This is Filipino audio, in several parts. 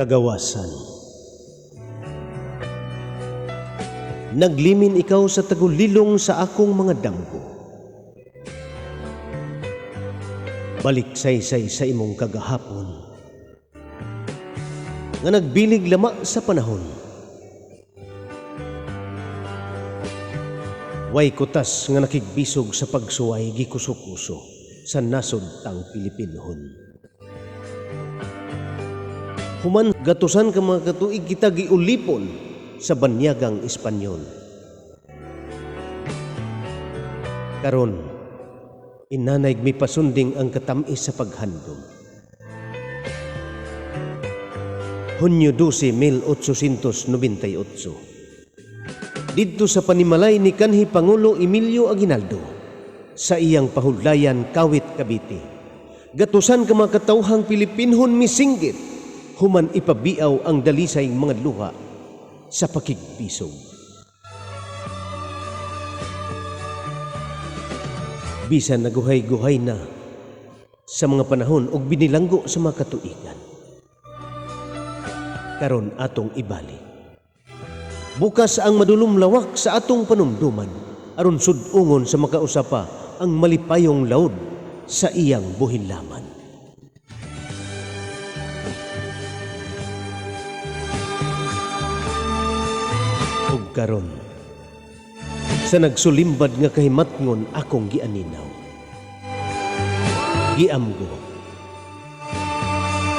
Kagawasan. Naglimin ikaw sa tagulilong sa akong mga damgo. Balik saysay sa imong kagahapon, nga nagbilig lama sa panahon. Way kutas nga nakigbisog sa pagsuway gikuso-kuso sa nasod tang Pilipinhon. Human gatusan ka mga katuig kita giulipon sa banyagang Espanyol. Karon, inanayg mi pasunding ang katamis sa paghandom. Hunyo 12, 1898. Didto sa panimalay ni kanhi Pangulo Emilio Aguinaldo sa iyang pahudlayan Kawit, Cavite. Gatusan ka mga katawhang Pilipinhon misinggit human ipabiaw ang dalisay mga luha sa pakigbisog. Bisan naguhay-guhay na sa mga panahon og binilanggo sa mga katuigan. Karon atong ibalik. Bukas ang madulom lawak sa atong panumduman aron sud-ungon sa makausapa ang malipayong laod sa iyang buhilaman. Ug karon sa nagsulimbad nga kahimatngon akong gianinaw, giamgo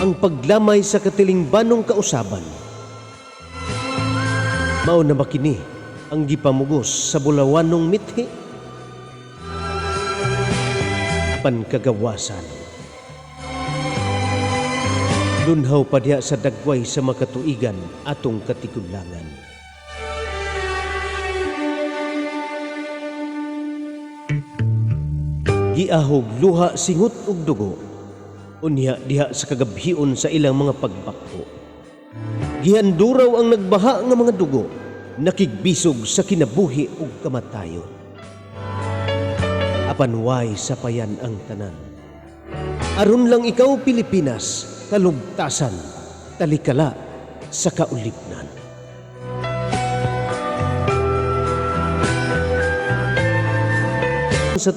ang paglamay sa katilingbanong kausaban. Mao na makini ang gipamugos sa bulawanong mithi, pankagawasan. Dunhaw pa diha sa dagway sa makatuigan atong katigulangan. Giahog luha singot ug dugo, unya diha sa kagabhion sa ilang mga pagbakho. Gihanduraw ang nagbaha nga mga dugo, nakigbisog sa kinabuhi ug kamatayon. Apan way sapayan ang tanan. Aron lang ikaw Pilipinas, kalugtasan, talikala sa kaulipnan. Sa